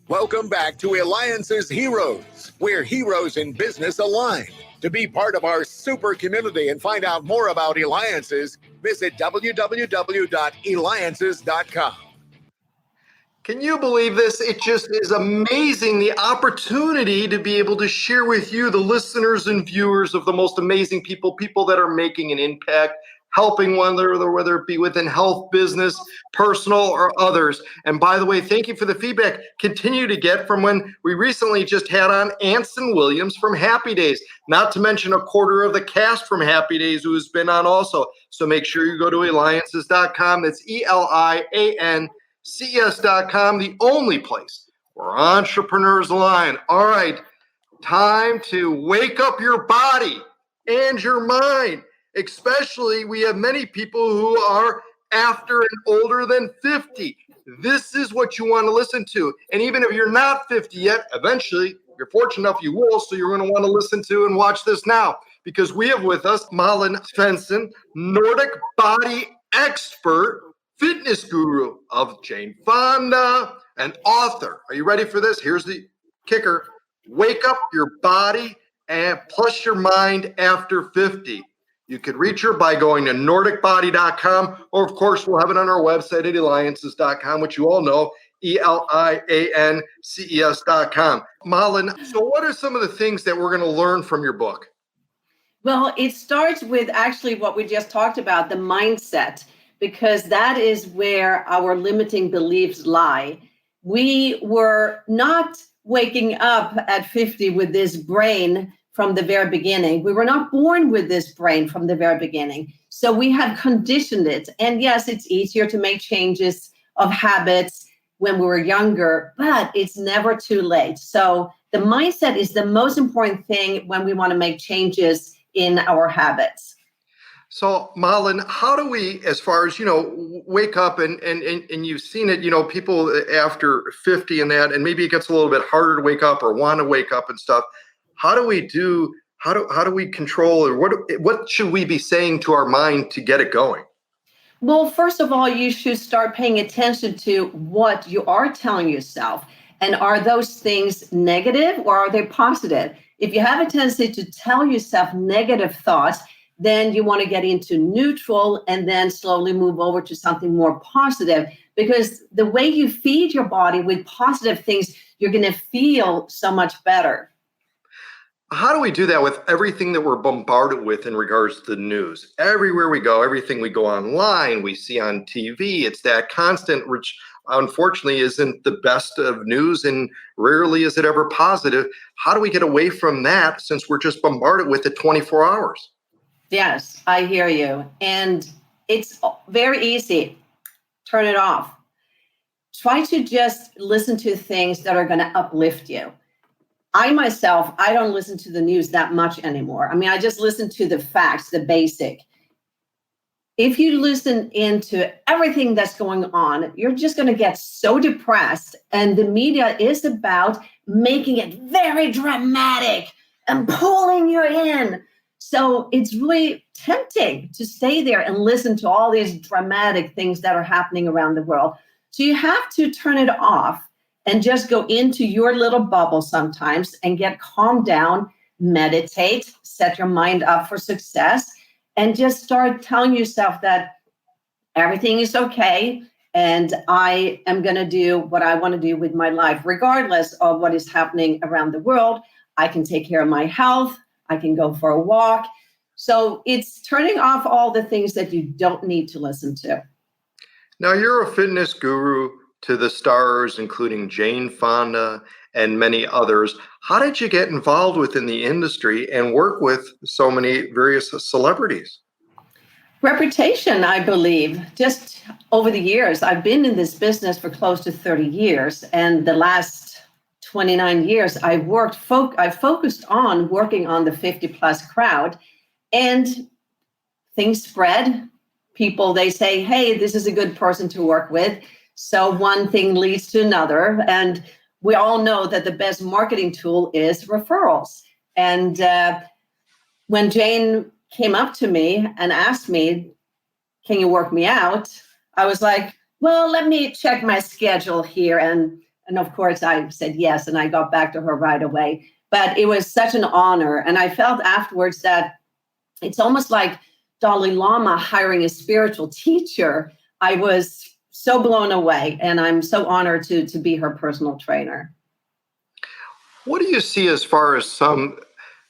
Welcome back to Eliances Heroes, where heroes in business align. To be part of our super community and find out more about Eliances, visit www.eliances.com. Can you believe this? It just is amazing, the opportunity to be able to share with you, the listeners and viewers, of the most amazing people that are making an impact, helping one another, whether it be within health, business, personal, or others. And by the way, thank you for the feedback. Continue to get from when we recently just had on Anson Williams from Happy Days, not to mention a quarter of the cast from Happy Days who has been on also. So make sure you go to Eliances.com. That's Eliances.com, the only place where entrepreneurs align. All right, time to wake up your body and your mind. Especially, we have many people who are after and older than 50. This is what you want to listen to. And even if you're not 50 yet, eventually, if you're fortunate enough, you will. So you're going to want to listen to and watch this now, because we have with us Malin Svensson, Nordic body expert, fitness guru of Jane Fonda, and author. Are you ready for this? Here's the kicker. Wake up your body and plus your mind after 50. You could reach her by going to NordicBody.com, or of course, we'll have it on our website at Eliances.com, which you all know, Eliances.com. Malin, so what are some of the things that we're going to learn from your book? Well, it starts with actually what we just talked about, the mindset, because that is where our limiting beliefs lie. We were not waking up at 50 with this brain from the very beginning. We were not born with this brain from the very beginning. So we have conditioned it. And yes, it's easier to make changes of habits when we were younger, but it's never too late. So the mindset is the most important thing when we want to make changes in our habits. So, Malin, how do we, as far as, wake up and you've seen it, people after 50 and that, and maybe it gets a little bit harder to wake up or want to wake up and stuff. How do we control, or what should we be saying to our mind to get it going? Well, first of all, you should start paying attention to what you are telling yourself. And are those things negative or are they positive? If you have a tendency to tell yourself negative thoughts, then you want to get into neutral and then slowly move over to something more positive, because the way you feed your body with positive things, you're going to feel so much better. How do we do that with everything that we're bombarded with in regards to the news? Everywhere we go, everything we go online, we see on TV, it's that constant, which unfortunately isn't the best of news and rarely is it ever positive. How do we get away from that since we're just bombarded with it 24 hours? Yes, I hear you. And it's very easy. Turn it off. Try to just listen to things that are going to uplift you. I myself, I don't listen to the news that much anymore. I mean, I just listen to the facts, the basic. If you listen into everything that's going on, you're just going to get so depressed. And the media is about making it very dramatic and pulling you in. So it's really tempting to stay there and listen to all these dramatic things that are happening around the world. So you have to turn it off and just go into your little bubble sometimes and get calmed down, meditate, set your mind up for success, and just start telling yourself that everything is okay and I am going to do what I want to do with my life, regardless of what is happening around the world. I can take care of my health. I can go for a walk. So it's turning off all the things that you don't need to listen to. Now, you're a fitness guru to the stars, including Jane Fonda and many others. How did you get involved within the industry and work with so many various celebrities? Reputation, I believe. Just over the years, I've been in this business for close to 30 years. And the last 29 years, I focused on working on the 50 plus crowd, and things spread. People, they say, hey, this is a good person to work with. So one thing leads to another. And we all know that the best marketing tool is referrals. And when Jane came up to me and asked me, can you work me out? I was like, well, let me check my schedule here and And of course, I said yes, and I got back to her right away. But it was such an honor. And I felt afterwards that it's almost like Dalai Lama hiring a spiritual teacher. I was so blown away, and I'm so honored to be her personal trainer. What do you see as far as some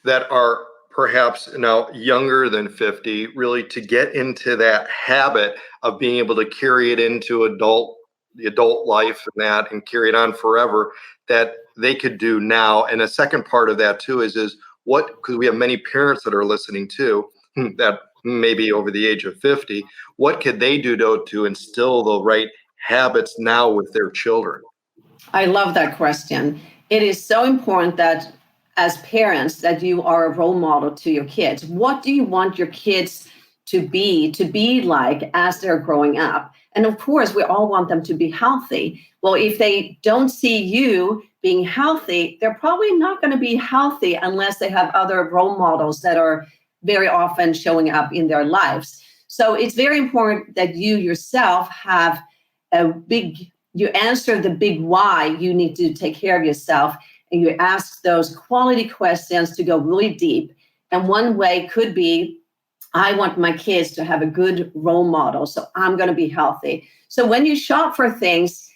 that are perhaps now younger than 50, really to get into that habit of being able to carry it into the adult life and carry it on forever, that they could do now? And a second part of that too is what, because we have many parents that are listening too, that maybe over the age of 50, what could they do to instill the right habits now with their children? I love that question. It is so important that as parents that you are a role model to your kids. What do you want your kids to be like as they're growing up? And of course, we all want them to be healthy. Well, if they don't see you being healthy, they're probably not going to be healthy unless they have other role models that are very often showing up in their lives. So it's very important that you yourself have you answer the big why you need to take care of yourself, and you ask those quality questions to go really deep. And one way could be, I want my kids to have a good role model, so I'm going to be healthy. So when you shop for things,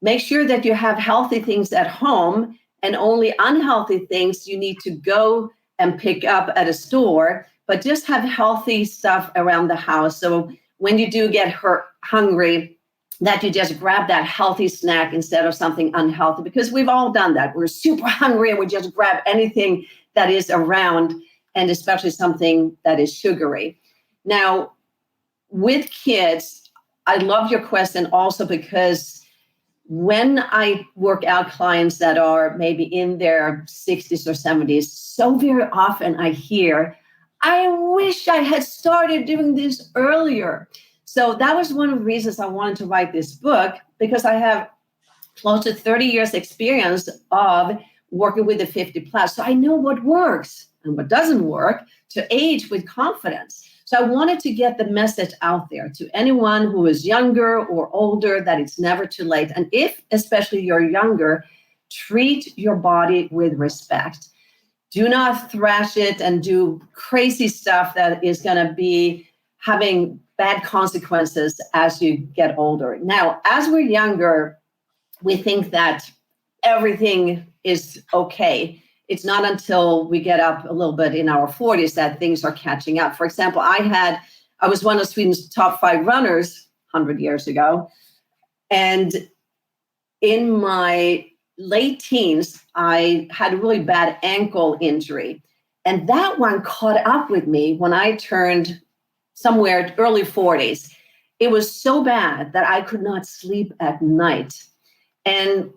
make sure that you have healthy things at home, and only unhealthy things you need to go and pick up at a store, but just have healthy stuff around the house. So when you do get hungry, that you just grab that healthy snack instead of something unhealthy, because we've all done that. We're super hungry and we just grab anything that is around, and especially something that is sugary. Now, with kids, I love your question also because when I work out clients that are maybe in their 60s or 70s, so very often I hear, I wish I had started doing this earlier. So that was one of the reasons I wanted to write this book, because I have close to 30 years experience of working with the 50 plus. So I know what works and what doesn't work to age with confidence. So I wanted to get the message out there to anyone who is younger or older that it's never too late. And if especially you're younger, treat your body with respect. Do not thrash it and do crazy stuff that is going to be having bad consequences as you get older. Now, as we're younger, we think that everything is okay. It's not until we get up a little bit in our 40s that things are catching up. For example, I was one of Sweden's top 5 runners 100 years ago. And in my late teens, I had a really bad ankle injury. And that one caught up with me when I turned somewhere early 40s. It was so bad that I could not sleep at night. And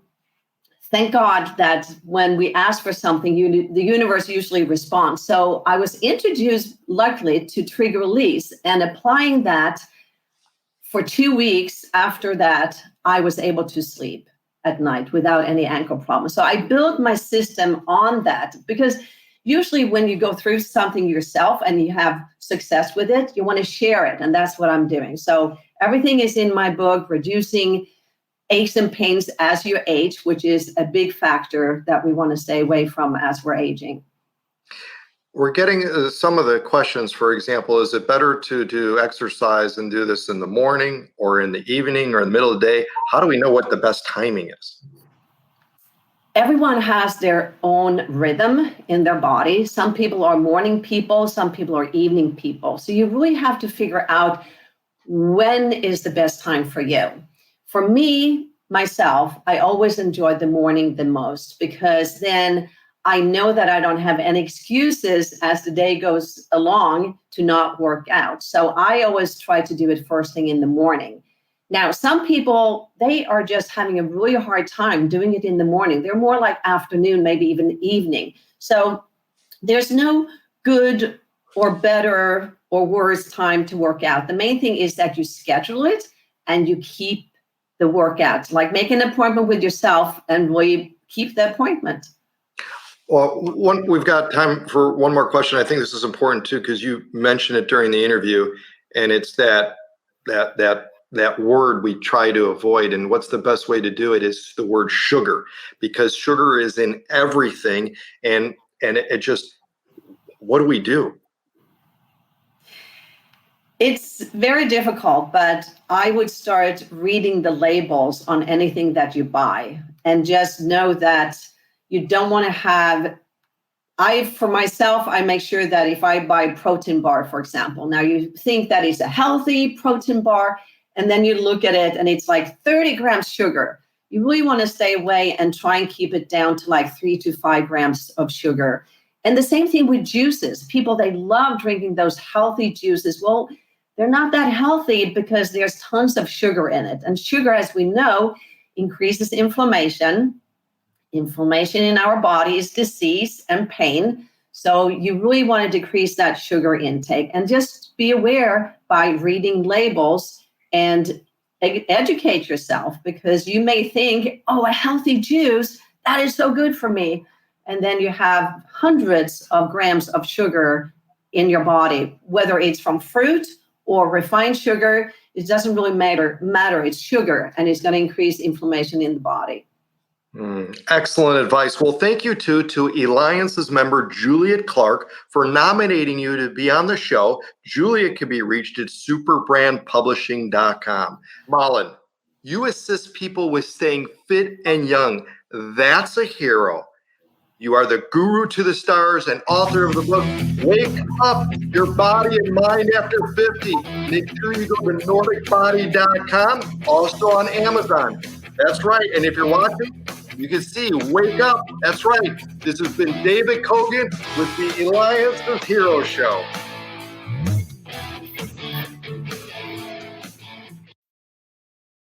thank God that when we ask for something, the universe usually responds. So I was introduced, luckily, to trigger release, and applying that for 2 weeks after that, I was able to sleep at night without any ankle problems. So I built my system on that, because usually when you go through something yourself and you have success with it, you want to share it. And that's what I'm doing. So everything is in my book, reducing aches and pains as you age, which is a big factor that we want to stay away from as we're aging. We're getting some of the questions. For example, is it better to do exercise and do this in the morning or in the evening or in the middle of the day? How do we know what the best timing is? Everyone has their own rhythm in their body. Some people are morning people, some people are evening people. So you really have to figure out when is the best time for you. For me, myself, I always enjoy the morning the most, because then I know that I don't have any excuses as the day goes along to not work out. So I always try to do it first thing in the morning. Now, some people, they are just having a really hard time doing it in the morning. They're more like afternoon, maybe even evening. So there's no good or better or worse time to work out. The main thing is that you schedule it and you keep the workout, like make an appointment with yourself and really keep the appointment. Well, we've got time for one more question. I think this is important too, because you mentioned it during the interview, and it's that that word we try to avoid. And what's the best way to do it is the word sugar, because sugar is in everything. And it just, what do we do? It's very difficult, but I would start reading the labels on anything that you buy and just know that you don't want to have. For myself, I make sure that if I buy a protein bar, for example, now you think that it's a healthy protein bar, and then you look at it and it's like 30 grams sugar. You really want to stay away and try and keep it down to like 3 to 5 grams of sugar. And the same thing with juices. People, they love drinking those healthy juices. Well, they're not that healthy because there's tons of sugar in it. And sugar, as we know, increases inflammation. Inflammation in our body is disease and pain. So you really want to decrease that sugar intake, and just be aware by reading labels and educate yourself, because you may think, oh, a healthy juice, that is so good for me. And then you have hundreds of grams of sugar in your body, whether it's from fruit or refined sugar. It doesn't really matter. It's sugar, and it's going to increase inflammation in the body. Excellent advice. Well, thank you to Eliances member Juliet Clark for nominating you to be on the show. Juliet can be reached at superbrandpublishing.com. Malin, you assist people with staying fit and young. That's a hero. You are the guru to the stars and author of the book, Wake Up Your Body and Mind After 50. Make sure you go to NordicBody.com, also on Amazon. That's right. And if you're watching, you can see Wake Up. That's right. This has been David Kogan with the Eliances Hero Show.